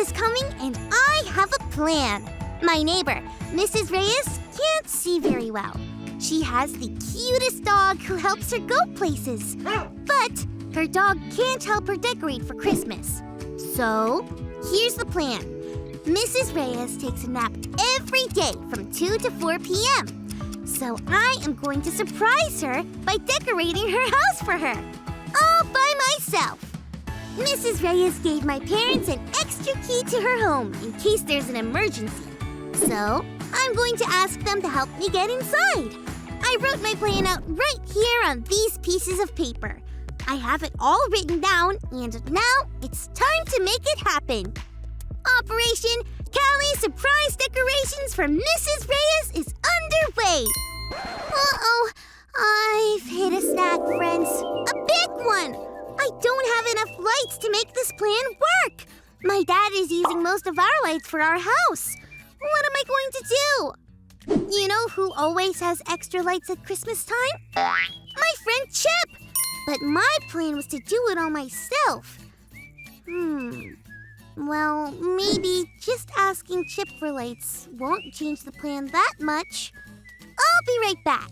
is coming and I have a plan. My neighbor, Mrs. Reyes, can't see very well. She has the cutest dog who helps her go places. But her dog can't help her decorate for Christmas. So, here's the plan. Mrs. Reyes takes a nap every day from 2 to 4 p.m. So I am going to surprise her by decorating her house for her. All by myself. Mrs. Reyes gave my parents an extra key to her home in case there's an emergency. So, I'm going to ask them to help me get inside. I wrote my plan out right here on these pieces of paper. I have it all written down, and now it's time to make it happen. Operation Cali Surprise Decorations for Mrs. Reyes is underway. Uh-oh, I've hit a snag, friends. A big one. I don't have enough lights to make this plan work. My dad is using most of our lights for our house. What am I going to do? You know who always has extra lights at Christmas time? My friend Chip. But my plan was to do it all myself. Well, maybe just asking Chip for lights won't change the plan that much. I'll be right back.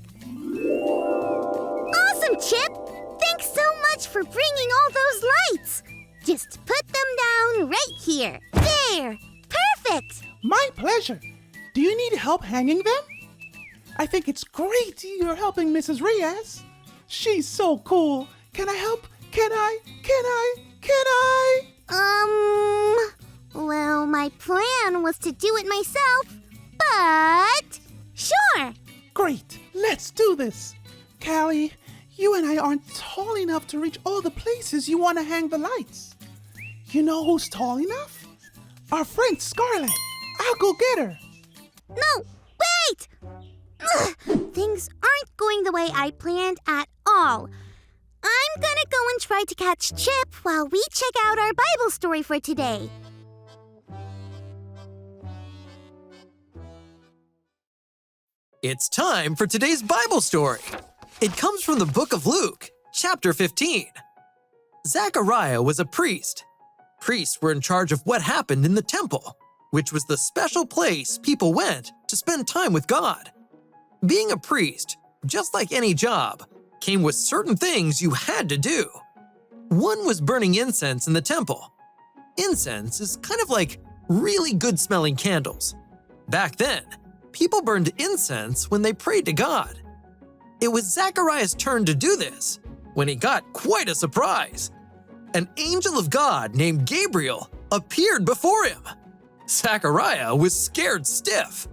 Awesome, Chip! Thanks so much for bringing all those lights. Just put them down right here. There! Perfect! My pleasure. Do you need help hanging them? I think it's great you're helping Mrs. Reyes. She's so cool. Can I help? Can I? Well, my plan was to do it myself, but sure. Great. Let's do this. Callie, you and I aren't tall enough to reach all the places you want to hang the lights. You know who's tall enough? Our friend Scarlett. I'll go get her. No, wait! Ugh, things aren't going the way I planned at all. I'm gonna go and try to catch Chip while we check out our Bible story for today. It's time for today's Bible story. It comes from the book of Luke, chapter 15. Zechariah was a priest. Priests were in charge of what happened in the temple, which was the special place people went to spend time with God. Being a priest, just like any job, came with certain things you had to do. One was burning incense in the temple. Incense is kind of like really good-smelling candles. Back then, people burned incense when they prayed to God. It was Zechariah's turn to do this when he got quite a surprise. An angel of God named Gabriel appeared before him. Zechariah was scared stiff,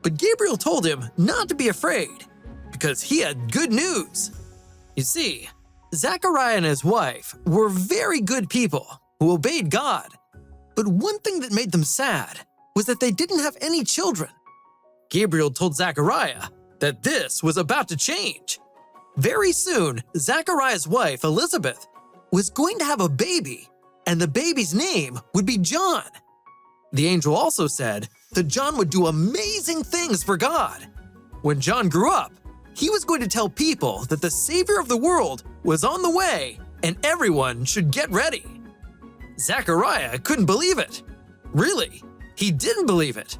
but Gabriel told him not to be afraid because he had good news. You see, Zechariah and his wife were very good people who obeyed God, but one thing that made them sad was that they didn't have any children. Gabriel told Zechariah that this was about to change. Very soon, Zechariah's wife, Elizabeth, was going to have a baby, and the baby's name would be John. The angel also said that John would do amazing things for God. When John grew up, he was going to tell people that the Savior of the world was on the way and everyone should get ready. Zechariah couldn't believe it. Really, he didn't believe it.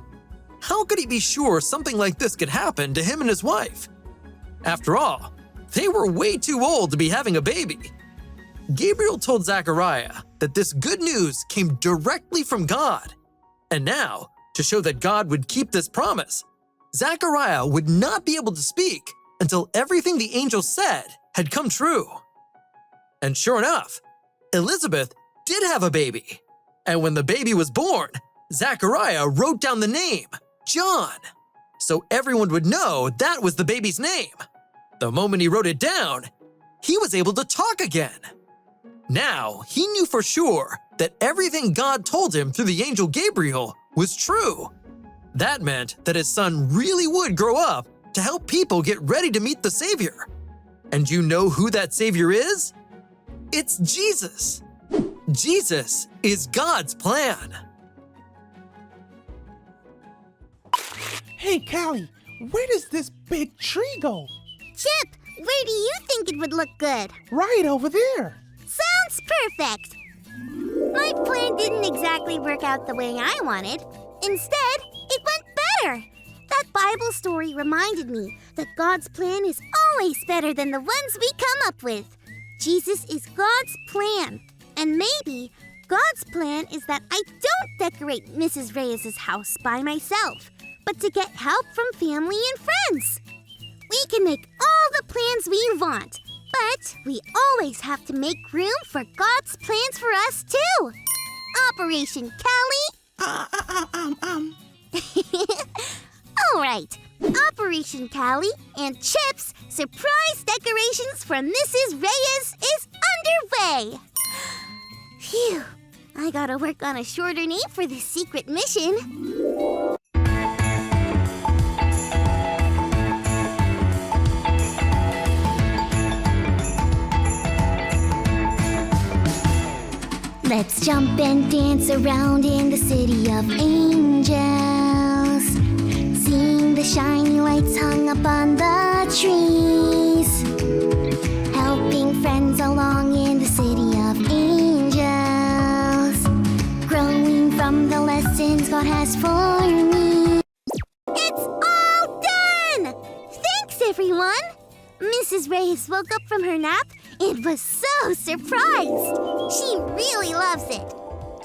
How could he be sure something like this could happen to him and his wife? After all, they were way too old to be having a baby. Gabriel told Zechariah that this good news came directly from God. And now, to show that God would keep this promise, Zechariah would not be able to speak until everything the angel said had come true. And sure enough, Elizabeth did have a baby. And when the baby was born, Zechariah wrote down the name, John, so everyone would know that was the baby's name. The moment he wrote it down, he was able to talk again. Now, he knew for sure that everything God told him through the angel Gabriel was true. That meant that his son really would grow up to help people get ready to meet the Savior. And you know who that Savior is? It's Jesus. Jesus is God's plan. Hey, Callie, where does this big tree go? Chip, where do you think it would look good? Right over there. Sounds perfect. My plan didn't exactly work out the way I wanted. Instead, it went better. That Bible story reminded me that God's plan is always better than the ones we come up with. Jesus is God's plan. And maybe God's plan is that I don't decorate Mrs. Reyes' house by myself, but to get help from family and friends. We can make all the plans we want, but we always have to make room for God's plans for us too. Operation Callie. All right. Operation Callie and Chip's surprise decorations for Mrs. Reyes is underway. Phew. I gotta work on a shorter name for this secret mission. Let's jump and dance around in the city of angels, seeing the shiny lights hung up on the trees, helping friends along in the city of angels, growing from the lessons God has for me. It's all done! Thanks, everyone! Mrs. Reyes woke up from her nap and was so surprised. She really loves it.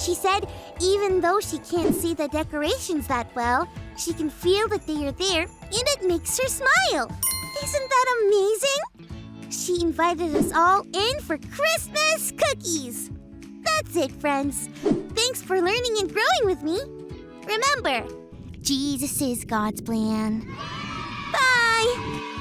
She said even though she can't see the decorations that well, she can feel that they are there and it makes her smile. Isn't that amazing? She invited us all in for Christmas cookies. That's it, friends. Thanks for learning and growing with me. Remember, Jesus is God's plan. Bye!